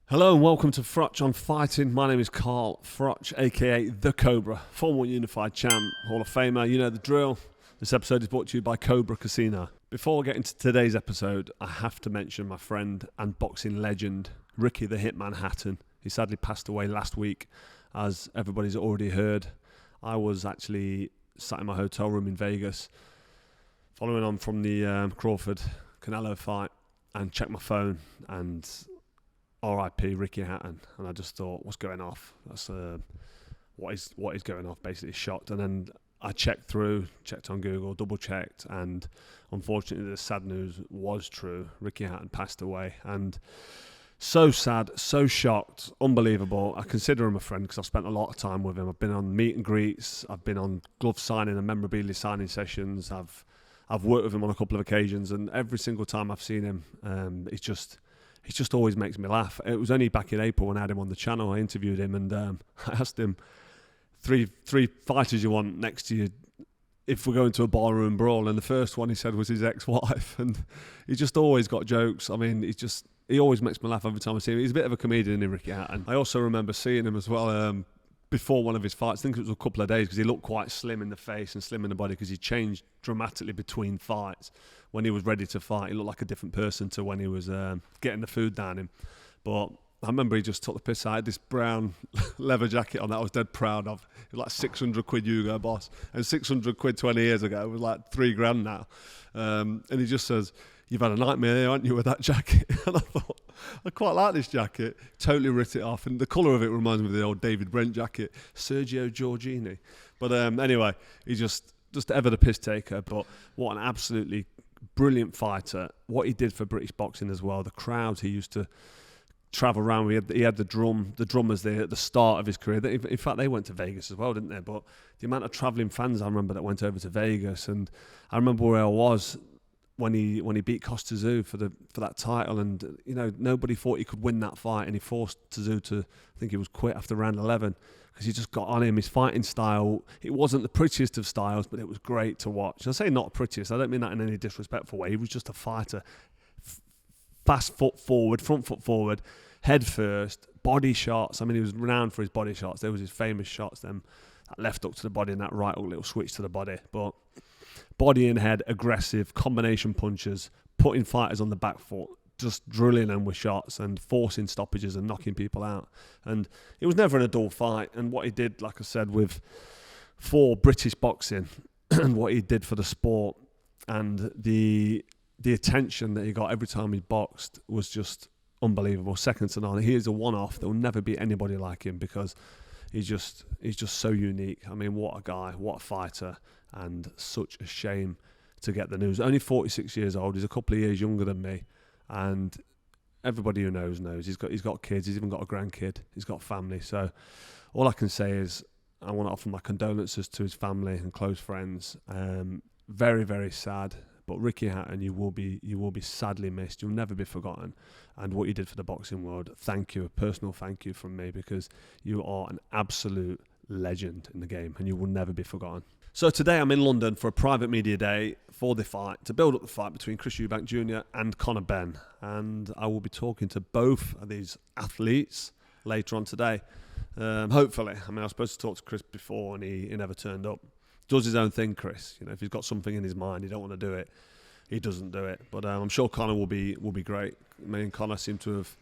Hello and welcome to Froch on Fighting. My name is Carl Froch, aka The Cobra, former unified champ, Hall of Famer. You know the drill. This episode is brought to you by Cobra Casino. Before we get into today's episode, I have to mention my friend and boxing legend, Ricky the Hitman Hatton. He sadly passed away last week, as everybody's already heard. I was actually sat in my hotel room in Vegas, following on from the Crawford-Canelo fight, and checked my phone and R.I.P. Ricky Hatton, and I just thought, what's going off? That's what is going off? Basically, shocked. And then I checked on Google, double checked, and unfortunately, the sad news was true. Ricky Hatton passed away, and so sad, so shocked, unbelievable. I consider him a friend because I've spent a lot of time with him. I've been on meet and greets, I've been on glove signing and memorabilia signing sessions. I've worked with him on a couple of occasions, and every single time I've seen him, he just always makes me laugh. It was only back in April when I had him on the channel. I interviewed him and I asked him, three fighters you want next to you if we're going to a barroom brawl, and the first one he said was his ex-wife, and he just always got jokes. I mean, he always makes me laugh every time I see him. He's a bit of a comedian, isn't he, Ricky Hatton? I also remember seeing him as well before one of his fights. I think it was a couple of days, because he looked quite slim in the face and slim in the body, because he changed dramatically between fights. When he was ready to fight, he looked like a different person to when he was getting the food down him. But I remember he just took the piss out. I had this brown leather jacket on that I was dead proud of. It was like 600 quid Hugo Boss. And 600 quid 20 years ago was like $3,000 now. And he just says, "You've had a nightmare, haven't you, with that jacket?" And I thought, I quite like this jacket. Totally writ it off. And the colour of it reminds me of the old David Brent jacket, Sergio Giorgini. But anyway, he just ever the piss taker. But what an absolutely brilliant fighter. What he did for British boxing as well. The crowds he used to travel around with. He had the drummers there at the start of his career. In fact, they went to Vegas as well, didn't they? But the amount of travelling fans I remember that went over to Vegas, and I remember where I was when he beat Costa for that title, and you know, nobody thought he could win that fight, and he forced Tszyu to, I think he was quit after round 11, because he just got on him. His fighting style, it wasn't the prettiest of styles, but it was great to watch. I say not prettiest, I don't mean that in any disrespectful way. He was just a fighter. Fast foot forward, front foot forward, head first, body shots. I mean, he was renowned for his body shots. There was his famous shots, them that left hook to the body and that right hook little switch to the body. But body and head, aggressive, combination punches, putting fighters on the back foot, just drilling them with shots and forcing stoppages and knocking people out. And it was never an dull fight. And what he did, like I said, for British boxing and what he did for the sport and the attention that he got every time he boxed was just unbelievable, second to none. He is a one-off. There will never be anybody like him, because he's just so unique. I mean, what a guy, what a fighter, and such a shame to get the news. Only 46 years old. He's a couple of years younger than me, and everybody who knows. He's got kids. He's even got a grandkid. He's got family. So all I can say is I want to offer my condolences to his family and close friends. Very, very sad. But Ricky Hatton, you will be sadly missed. You'll never be forgotten. And what you did for the boxing world, thank you, a personal thank you from me, because you are an absolute legend in the game, and you will never be forgotten. So today I'm in London for a private media day for the fight, to build up the fight between Chris Eubank Jr. and Conor Benn. And I will be talking to both of these athletes later on today. Hopefully. I mean, I was supposed to talk to Chris before, and he never turned up. Does his own thing, Chris. You know, if he's got something in his mind, he don't want to do it, he doesn't do it. But I'm sure Conor will be great. Me and Conor seem to have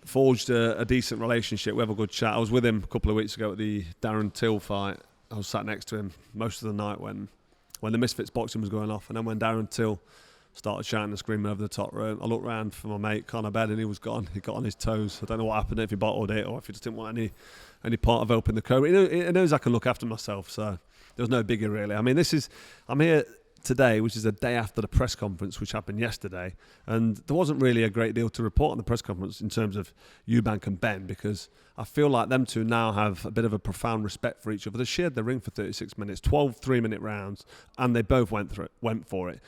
forged a decent relationship. We have a good chat. I was with him a couple of weeks ago at the Darren Till fight. I was sat next to him most of the night when the Misfits boxing was going off, and then when Darren Till started shouting and screaming over the top rope, I looked round for my mate Conor Benn, and he was gone. He got on his toes. I don't know what happened, if he bottled it or if he just didn't want any part of opening the Cobra. He knows I can look after myself, so there was no biggie really. I mean, I'm here today, which is a day after the press conference, which happened yesterday, and there wasn't really a great deal to report on the press conference in terms of Eubank and Benn, because I feel like them two now have a bit of a profound respect for each other. They shared the ring for 36 minutes, 12 3-minute rounds, and they both went for it.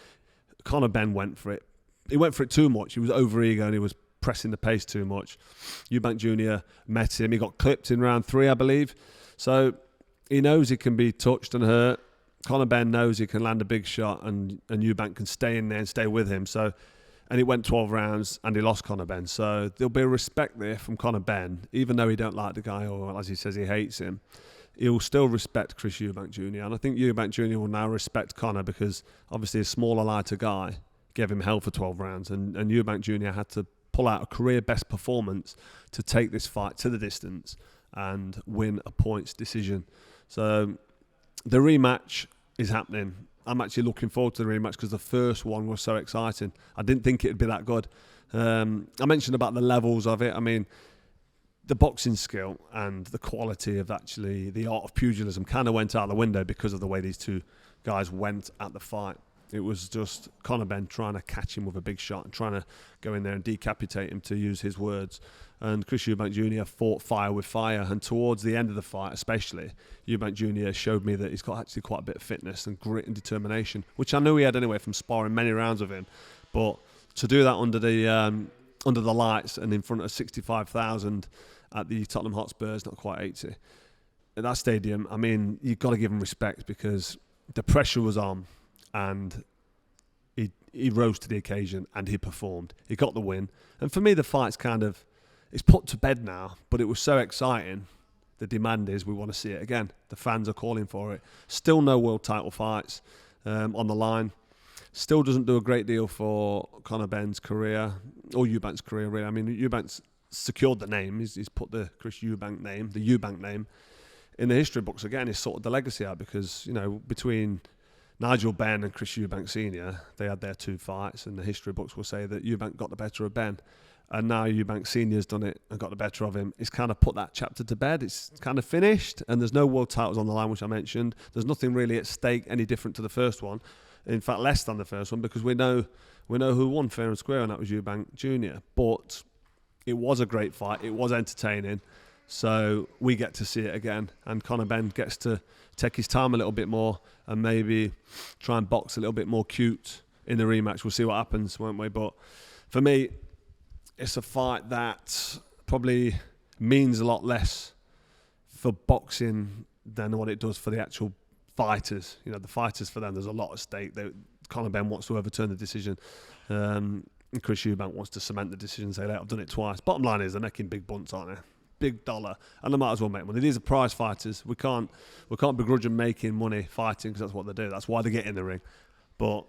Conor Benn went for it. He went for it too much. He was over-ego and he was pressing the pace too much. Eubank Jr. met him. He got clipped in round 3, I believe. So he knows he can be touched and hurt. Conor Benn knows he can land a big shot, and Eubank can stay in there and stay with him. So and it went 12 rounds, and he lost Conor Benn. So there'll be a respect there from Conor Benn, even though he don't like the guy, or as he says, he hates him. He'll still respect Chris Eubank Jr. And I think Eubank Jr. will now respect Conor, because obviously a smaller, lighter guy gave him hell for 12 rounds, and Eubank Jr. had to pull out a career best performance to take this fight to the distance and win a points decision. So the rematch is happening. I'm actually looking forward to the rematch because the first one was so exciting. I didn't think it'd be that good. I mentioned about the levels of it. I mean, the boxing skill and the quality of actually the art of pugilism kind of went out the window because of the way these two guys went at the fight. It was just Conor Benn trying to catch him with a big shot and trying to go in there and decapitate him, to use his words. And Chris Eubank Jr. fought fire with fire. And towards the end of the fight especially, Eubank Jr. showed me that he's got actually quite a bit of fitness and grit and determination, which I knew he had anyway from sparring many rounds with him. But to do that under the lights and in front of 65,000 at the Tottenham Hotspurs, not quite 80, at that stadium, I mean, you've got to give him respect, because the pressure was on. And he rose to the occasion and he performed. He got the win. And for me, the fight's it's put to bed now, but it was so exciting. The demand is we want to see it again. The fans are calling for it. Still no world title fights on the line. Still doesn't do a great deal for Conor Benn's career, or Eubank's career, really. I mean, Eubank's secured the name. He's put the Chris Eubank name, the Eubank name, in the history books again. He's sorted the legacy out, because, between Nigel Benn and Chris Eubank Sr., they had their two fights, and the history books will say that Eubank got the better of Benn. And now Eubank Sr.'s done it and got the better of him. It's kind of put that chapter to bed. It's kind of finished, and there's no world titles on the line, which I mentioned. There's nothing really at stake any different to the first one. In fact, less than the first one, because we know who won fair and square, and that was Eubank Jr. But it was a great fight. It was entertaining. So we get to see it again, and Conor Benn gets to take his time a little bit more and maybe try and box a little bit more cute in the rematch. We'll see what happens, won't we? But for me, it's a fight that probably means a lot less for boxing than what it does for the actual fighters. The fighters, for them, there's a lot at stake. Conor Benn wants to overturn the decision. And Chris Eubank wants to cement the decision and say, I've done it twice. Bottom line is they're making big bunts, aren't they? Big dollar, and they might as well make money. These are prize fighters. We can't begrudge them making money fighting, because that's what they do. That's why they get in the ring. But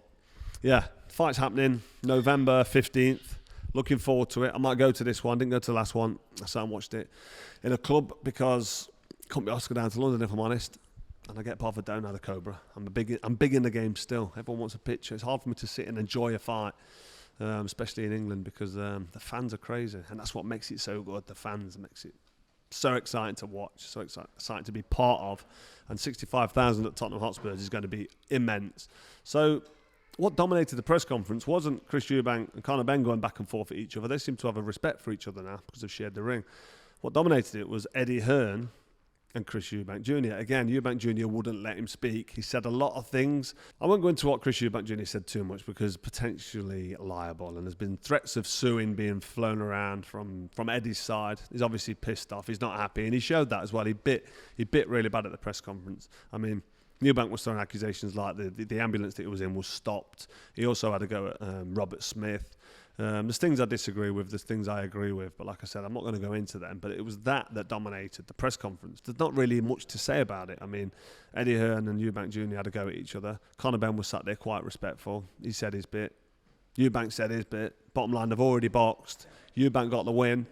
yeah, fight's happening November 15th. Looking forward to it. I might go to this one. Didn't go to the last one. I sat and watched it in a club, because I couldn't be asked to go down to London, if I'm honest. And I get bothered down now, the Cobra. I'm big in the game still. Everyone wants a picture. It's hard for me to sit and enjoy a fight. Especially in England, because the fans are crazy, and that's what makes it so good. The fans makes it so exciting to watch, so exciting to be part of, and 65,000 at Tottenham Hotspurs is going to be immense. So what dominated the press conference wasn't Chris Eubank and Conor Benn going back and forth at each other. They seem to have a respect for each other now because they've shared the ring. What dominated it was Eddie Hearn and Chris Eubank Jr. Again, Eubank Jr. wouldn't let him speak. He said a lot of things. I won't go into what Chris Eubank Jr. said too much, because potentially liable, and there's been threats of suing being flown around from Eddie's side. He's obviously pissed off. He's not happy, and he showed that as well. He bit really bad at the press conference. I mean, Eubank was throwing accusations like the ambulance that he was in was stopped. He also had a go at Robert Smith. There's things I disagree with, there's things I agree with, but like I said, I'm not going to go into them. But it was that dominated the press conference. There's not really much to say about it. I mean, Eddie Hearn and Eubank Jr. had a go at each other. Conor Benn was sat there quite respectful. He said his bit. Eubank said his bit. Bottom line, they've already boxed. Eubank got the win.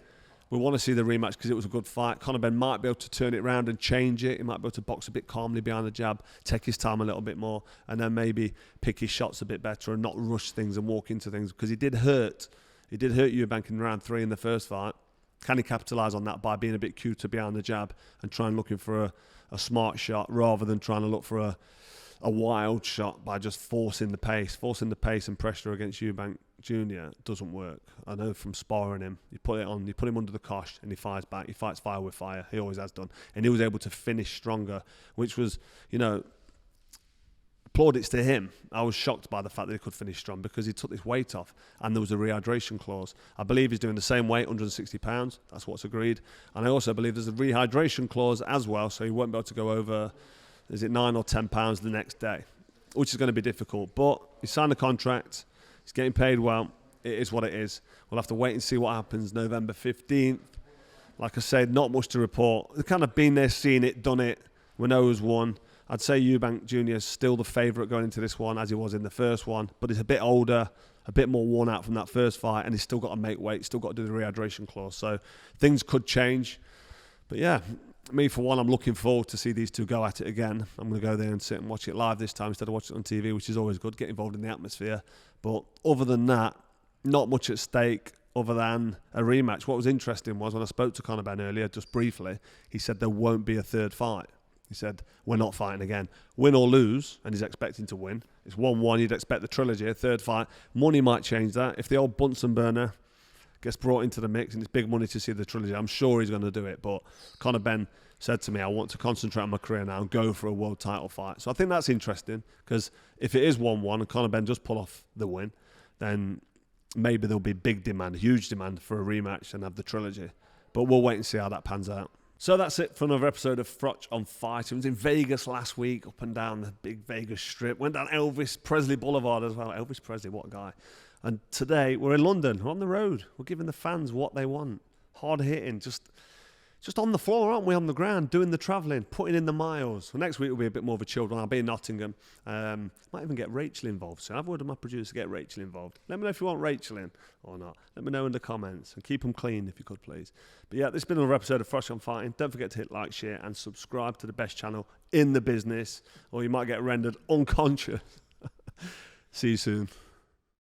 We want to see the rematch because it was a good fight. Conor Benn might be able to turn it around and change it. He might be able to box a bit calmly behind the jab, take his time a little bit more, and then maybe pick his shots a bit better and not rush things and walk into things, because he did hurt Eubank in round 3 in the first fight. Can he capitalise on that by being a bit cuter behind the jab and trying looking for a smart shot rather than trying to look for a wild shot by just forcing the pace and pressure against Eubank Jr. doesn't work. I know from sparring him, you put him under the cosh and he fires back. He fights fire with fire. He always has done. And he was able to finish stronger, which was, plaudits to him. I was shocked by the fact that he could finish strong, because he took this weight off and there was a rehydration clause. I believe he's doing the same weight, 160 pounds. That's what's agreed. And I also believe there's a rehydration clause as well, so he won't be able to go over, is it 9 or 10 pounds the next day, which is going to be difficult. But he signed a contract. He's getting paid well. it is what it is. We'll have to wait and see what happens November 15th. Like I said, not much to report. They've kind of been there, seen it, done it. We know who's won. I'd say Eubank Jr. is still the favourite going into this one, as he was in the first one, but he's a bit older, a bit more worn out from that first fight, and he's still got to make weight, still got to do the rehydration clause. So things could change. But yeah, me for one, I'm looking forward to see these two go at it again. I'm going to go there and sit and watch it live this time instead of watching it on TV, which is always good, get involved in the atmosphere. But other than that, not much at stake other than a rematch. What was interesting was when I spoke to Conor Benn earlier, just briefly, he said there won't be a third fight. He said, we're not fighting again. Win or lose, and he's expecting to win. It's 1-1, you'd expect the trilogy, a third fight. Money might change that. If the old Bunsen burner gets brought into the mix and it's big money to see the trilogy, I'm sure he's going to do it. But Conor Benn said to me, I want to concentrate on my career now and go for a world title fight. So I think that's interesting, because if it is 1-1 and Conor Benn does pull off the win, then maybe there'll be big demand, huge demand for a rematch and have the trilogy. But we'll wait and see how that pans out. So that's it for another episode of Froch on Fight. I was in Vegas last week, up and down the big Vegas strip. Went down Elvis Presley Boulevard as well. Elvis Presley, what a guy. And today we're in London. We're on the road. We're giving the fans what they want. Hard hitting, just on the floor, aren't we, on the ground, doing the travelling, putting in the miles. Well, next week will be a bit more of a chilled one. I'll be in Nottingham. Might even get Rachel involved soon. I've ordered my producer to get Rachel involved. Let me know if you want Rachel in or not. Let me know in the comments, and keep them clean if you could, please. But yeah, this has been another episode of Froch on Fighting. Don't forget to hit like, share, and subscribe to the best channel in the business, or you might get rendered unconscious. See you soon.